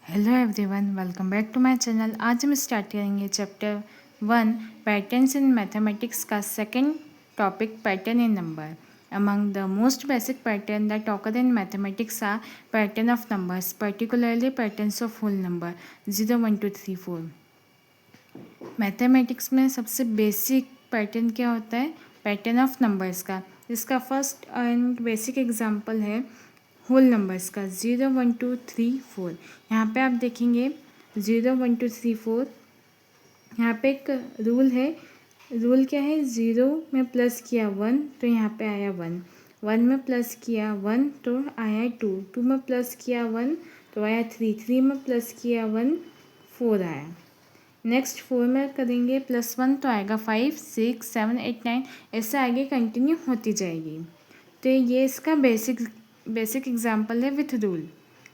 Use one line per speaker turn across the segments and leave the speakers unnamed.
Hello everyone, welcome back to my channel. आज हम start करेंगे चैप्टर 1 पैटर्न्स इन मैथमेटिक्स का second topic pattern in number. Among the most basic pattern that occur in mathematics are pattern of numbers, particularly patterns of whole number 0, 1, 2, 3, 4। Mathematics में सबसे basic pattern क्या होता है? Pattern of numbers का। इसका first and basic example है whole numbers का 0, 1, 2, 3, 4। यहाँ पे आप देखेंगे 0, 1, 2, 3, 4। यहाँ पे एक रूल है। रूल क्या है? 0 में प्लस किया 1 तो यहाँ पे आया 1, 1 में प्लस किया 1 तो आया 2, 2 में प्लस किया 1 तो आया 3, 3 में प्लस किया 1 4 आया। नेक्स्ट 4 में करेंगे +1 तो आएगा 5, 6, 7, 8, 9, ऐसे आगे कंटिन्यू होती जाएगी। तो ये इसका बेसिक एग्जाम्पल है with rule.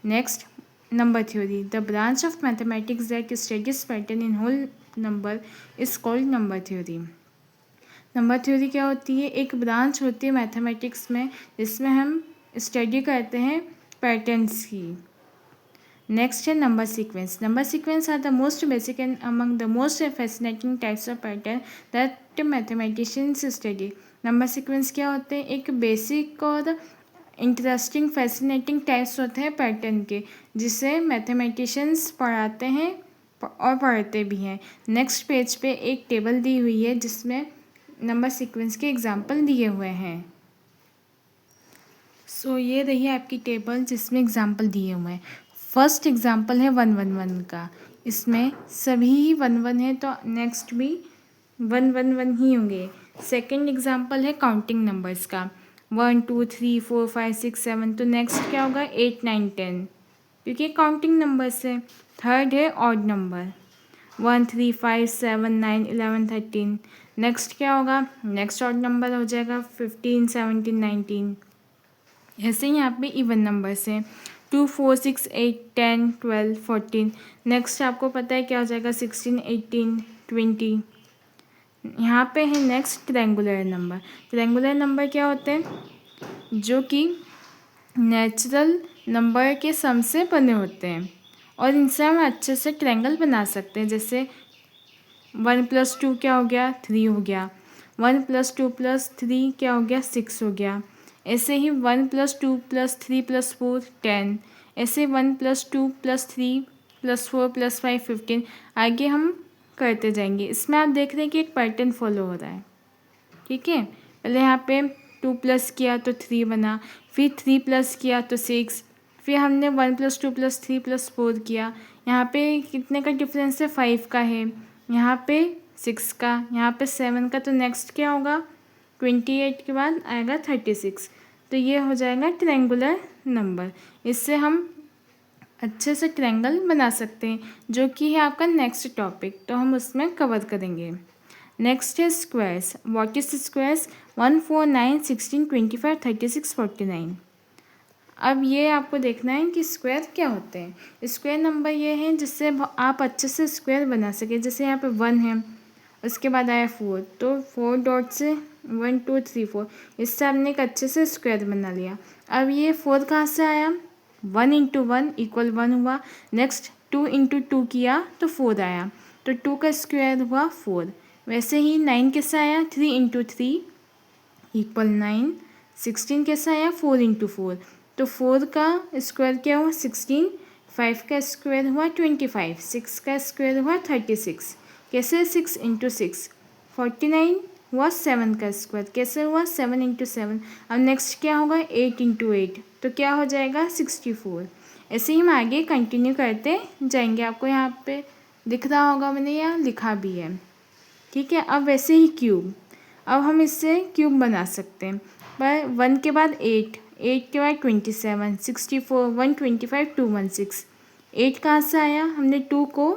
Next number theory. The branch of mathematics that studies pattern in whole number is called number theory. Number theory क्या होती है? एक ब्रांच होती है मैथमेटिक्स में जिसमें हम स्टडी करते हैं पैटर्न्स की। नेक्स्ट है number sequence. Number sequence are the most basic and among the most fascinating types of pattern that mathematicians study. Number sequence क्या होते हैं? एक बेसिक और इंटरेस्टिंग फैसिनेटिंग टाइप्स होते हैं पैटर्न के, जिसे मैथमेटिशियंस पढ़ाते हैं और पढ़ते भी हैं। नेक्स्ट पेज पे एक टेबल दी हुई है जिसमें नंबर सीक्वेंस के एग्जाम्पल दिए हुए हैं। सो ये रही आपकी टेबल जिसमें एग्जाम्पल दिए हुए हैं। फर्स्ट एग्जाम्पल है 1, 1, 1 का। इसमें सभी ही 1, 1 है तो नेक्स्ट भी 1, 1, 1 ही होंगे। सेकंड एग्जाम्पल है काउंटिंग नंबर्स का। 1, 2, 3, 4, 5, 6, 7 तो नेक्स्ट क्या होगा? 8, 9, 10, क्योंकि काउंटिंग नंबर्स है। थर्ड है ऑड नंबर 1, 3, 5, 7, 9, 11, 13। नेक्स्ट क्या होगा? नेक्स्ट ऑड नंबर हो जाएगा 15, 17, 19। ऐसे ही यहाँ पे इवन नंबर्स हैं 2, 4, 6, 8, 10, 12, 14। नेक्स्ट आपको पता है क्या हो जाएगा? 16, 18, 20। यहाँ पे है next triangular number. Triangular number क्या होते हैं? जो कि नेचुरल नंबर के सम से बने होते हैं और इनसे हम अच्छे से ट्रायंगल बना सकते हैं। जैसे 1 + 2 क्या हो गया? 3 हो गया। 1 + 2 + 3 क्या हो गया? 6 हो गया। ऐसे ही 1 + 2 + 3 + 4 10। ऐसे 1 + 2 + 3 + 4 + 5 15। आगे हम करते जाएंगे। इसमें आप देख रहे हैं कि एक पैटर्न फॉलो हो रहा है। ठीक है, पहले यहाँ पे 2 प्लस किया तो 3 बना, फिर 3 प्लस किया तो 6, फिर हमने 1 + 2 + 3 + 4 किया। यहाँ पे कितने का डिफरेंस है? 5 का है। यहाँ पे 6 का, यहाँ पे 7 का। तो नेक्स्ट क्या होगा? 28 के बाद आएगा 36। तो ये हो जाएगा ट्रायंगुलर नंबर। इससे हम अच्छे से ट्रायंगल बना सकते हैं, जो कि है आपका नेक्स्ट टॉपिक, तो हम उसमें कवर करेंगे। नेक्स्ट है स्क्वायर्स। What is squares? 1, 4, 9, 16, 25, 36, 49। अब ये आपको देखना है कि स्क्वायर क्या होते हैं। स्क्वायर नंबर ये हैं जिससे आप अच्छे से स्क्वायर बना सके। जैसे यहाँ पे 1 है, उसके बाद आया 4, तो 4 डॉट से 1, 2, 3, 4, इससे हमने एक अच्छे से स्क्वायर बना लिया। अब ये 4 कहाँ से आया? 1 × 1 = 1 हुआ। नेक्स्ट 2 × 2 किया तो 4 आया, तो 2 का स्क्वायर हुआ 4। वैसे ही 9 कैसे आया? 3 × 3 = 9। 16 कैसे आया? 4 × 4, तो 4 का स्क्वायर क्या हुआ? 16। 5 का स्क्वायर हुआ 25। 6 का स्क्वायर हुआ 36। कैसे? 6 × 6 49 हुआ। 7 का स्क्वायर कैसे हुआ? 7 × 7। अब नेक्स्ट क्या होगा? 8 × 8, तो क्या हो जाएगा? 64। ऐसे ही हम आगे कंटिन्यू करते जाएंगे। आपको यहाँ पे दिख रहा होगा, मैंने यहाँ लिखा भी है। ठीक है, अब वैसे ही क्यूब। अब हम इससे क्यूब बना सकते हैं, पर 1 के बाद 8, 8 के बाद 27, 64, 125, 216। 8 कहाँ से आया? हमने 2 को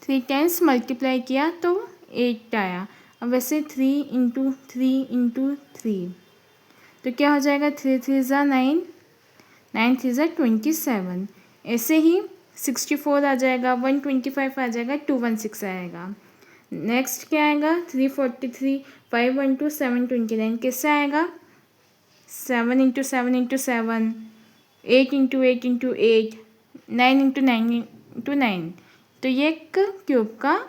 3 टाइम्स मल्टीप्लाई किया तो 8 आया। अब वैसे 3 × 3 × 3, तो क्या हो जाएगा? 3 3 ज़ा 9, 9 3 ज़ा 27। ऐसे ही 64 आ जाएगा, 125 आ जाएगा, 216 आएगा। नेक्स्ट क्या आएगा? 343, 512, 729। किससे आएगा? 7 × 7 × 7, 8 × 8 × 8। 9 इंटू 9 इंटू 9, तो ये एक क्यूब का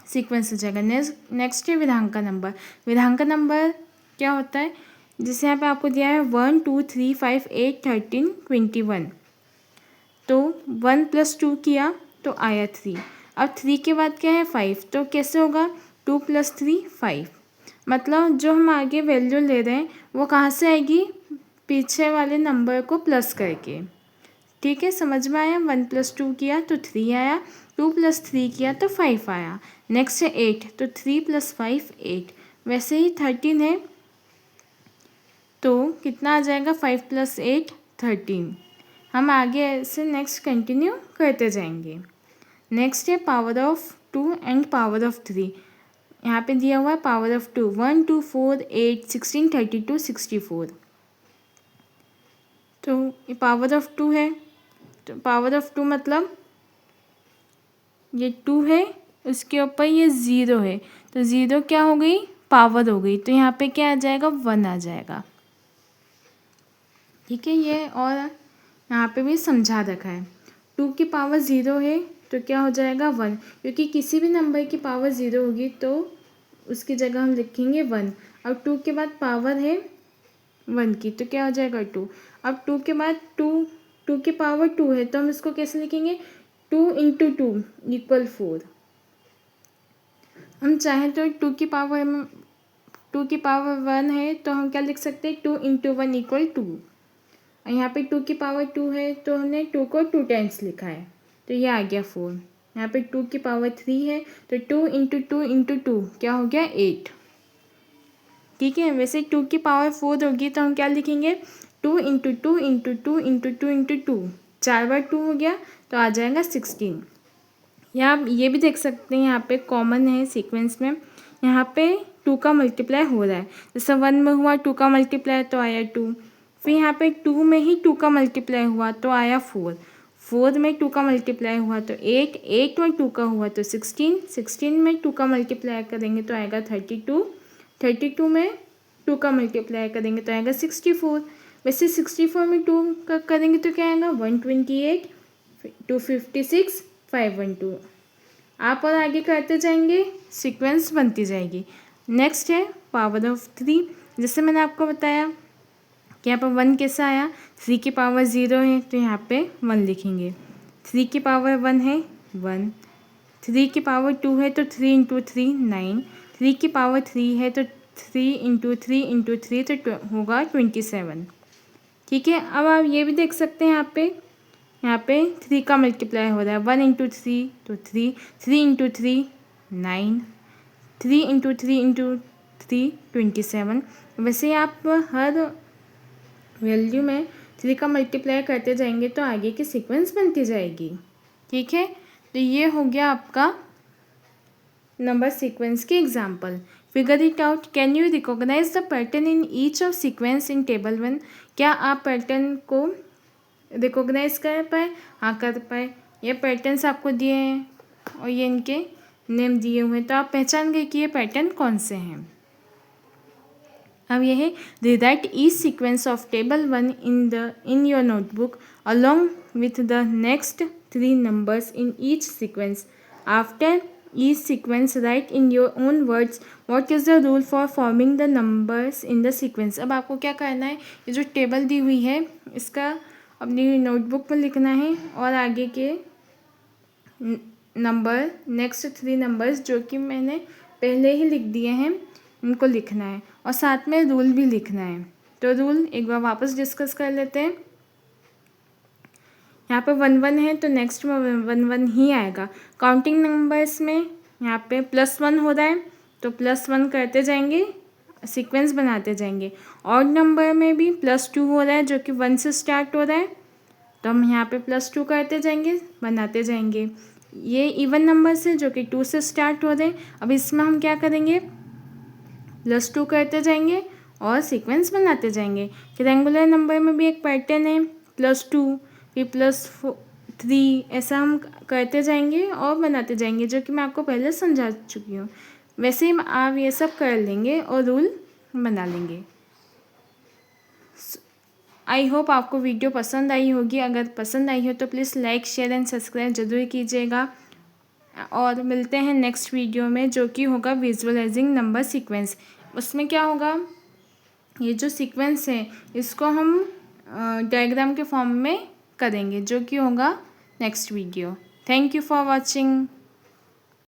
सीक्वेंस हो जाएगा। नेक्स्ट है विधांक का नंबर। विधांक का नंबर क्या होता है, जिसे यहाँ पे आपको दिया है 1 2 3 5 8 13 21, तो 1 + 2 किया तो आया 3। अब 3 के बाद क्या है 5, तो कैसे होगा 2 + 3 5, मतलब जो हम आगे वैल्यू ले रहे हैं वो कहाँ से आएगी, पीछे वाले नंबर को प्लस करके। ठीक है, समझ में आया। 1 + 2 किया तो 3 आया, 2 + 3 किया तो 5 आया। नेक्स्ट है 8, तो 3 + 5 8। वैसे ही 13 है, तो कितना आ जाएगा 5 + 8 13। हम आगे ऐसे नेक्स्ट कंटिन्यू करते जाएंगे। नेक्स्ट है power of 2 and power of 3। यहाँ पे दिया हुआ है पावर ऑफ 2 1 2 4 8 16 32 64, तो ये पावर ऑफ 2 है। तो पावर ऑफ 2 मतलब ये 2 है, उसके ऊपर ये 0 है, तो 0 क्या हो गई, पावर हो गई, तो यहाँ पे क्या आ जाएगा 1 आ जाएगा। ठीक है, ये और यहाँ पे भी समझा रखा है। 2 की पावर 0 है तो क्या हो जाएगा 1, क्योंकि किसी भी नंबर की पावर 0 होगी तो उसकी जगह हम लिखेंगे 1। अब 2 के बाद पावर है 1 की, तो क्या हो जाएगा 2। अब 2 के बाद 2 की पावर 2 है, तो हम इसको कैसे लिखेंगे, 2 × 2 = 4। हम चाहें तो 2 की पावर 1 है तो हम क्या लिख सकते हैं, 2 × 1 = 2। यहाँ पे 2 की पावर 2 है तो हमने 2 को 2 टाइम्स लिखा है, तो ये आ गया 4। यहाँ पे 2 की पावर 3 है तो 2 × 2 × 2 क्या हो गया 8। ठीक है, वैसे 2 की पावर 4 होगी तो हम क्या लिखेंगे, 2 × 2 × 2 × 2 × 2, 4 बार 2 हो गया तो आ जाएगा 16। या आप ये भी देख सकते हैं, यहाँ पे कॉमन है सीक्वेंस में, यहाँ पे 2 का मल्टीप्लाई हो रहा है। जैसे 1 में हुआ 2 का मल्टीप्लाई तो आया 2, फिर यहाँ पे 2 में ही 2 का मल्टीप्लाई हुआ तो आया 4, 4 में 2 का मल्टीप्लाई हुआ तो 8, 8 में 2 का हुआ तो 16, 16 में 2 का मल्टीप्लाई करेंगे तो आएगा 32, 32 में 2 का मल्टीप्लाई करेंगे तो आएगा 64। वैसे 64 में 2 का करेंगे तो क्या आएगा 128, 256, 512। आप और आगे करते जाएंगे, सीक्वेंस बनती जाएगी। नेक्स्ट है पावर ऑफ 3। जैसे मैंने आपको बताया कि यहाँ पर 1 कैसा आया, 3 की पावर 0 है तो यहाँ पे 1 लिखेंगे, 3 की पावर 1 है 1, 3 की पावर 2 है तो 3 × 3 9, 3 की पावर 3 है तो 3 × 3 × 3 तो होगा 27। ठीक है, अब आप ये भी देख सकते हैं, यहाँ पे 3 का मल्टीप्लाई हो रहा है, 1 × 3 तो 3, 3 × 3 9, 3 × 3 × 3 27। वैसे आप हर वैल्यू में 3 का मल्टीप्लाई करते जाएंगे तो आगे की सीक्वेंस बनती जाएगी। ठीक है, तो ये हो गया आपका नंबर सीक्वेंस की example. Figure it out, can you recognize the pattern in each of sequence in table 1। क्या आप पैटर्न को रिकॉग्नाइज कर पाए, हाँ कर पाए। ये पैटर्न्स आपको दिए हैं और ये इनके नेम दिए हुए हैं, तो आप पहचान गए कि ये पैटर्न कौन से हैं। अब यह है rewrite each sequence of table 1 in your notebook along with the next 3 numbers in each sequence. After each sequence right in your own words what is the rule for forming the numbers in the sequence. अब आपको क्या करना है, ये जो table दी हुई है इसका अपनी नोटबुक में लिखना है और आगे के नंबर नेक्स्ट 3 नंबर्स जो कि मैंने पहले ही लिख दिए हैं उनको लिखना है और साथ में रूल भी लिखना है। तो रूल एक बार वापस डिस्कस कर लेते हैं। यहाँ पे 1 1 है तो नेक्स्ट में 1 1 ही आएगा। काउंटिंग नंबर्स में यहाँ पे +1 हो रहा है तो +1 करते जाएंगे, सीक्वेंस बनाते जाएंगे। ऑड नंबर में भी +2 हो रहा है जो कि 1 से स्टार्ट हो रहा है, तो हम यहाँ पे +2 करते जाएंगे, बनाते जाएंगे। ये इवन नंबर्स है जो कि 2 से स्टार्ट हो रहे हैं। अब इसमें हम क्या करेंगे, +2 करते जाएंगे और सीक्वेंस बनाते जाएंगे। रेक्टेंगुलर नंबर में भी एक पैटर्न है, +2 फिर +3, ऐसा हम करते जाएंगे और बनाते जाएंगे, जो कि मैं आपको पहले समझा चुकी हूँ। वैसे ही आप ये सब कर लेंगे और रूल बना लेंगे। आई होप आपको वीडियो पसंद आई होगी। अगर पसंद आई हो तो please like share and subscribe ज़रूर कीजिएगा और मिलते हैं नेक्स्ट वीडियो में, जो कि होगा विजुअलाइजिंग नंबर सीक्वेंस। उसमें क्या होगा, ये जो सीक्वेंस है इसको हम डायग्राम के फॉर्म में करेंगे, जो कि होगा next video. Thank you for watching.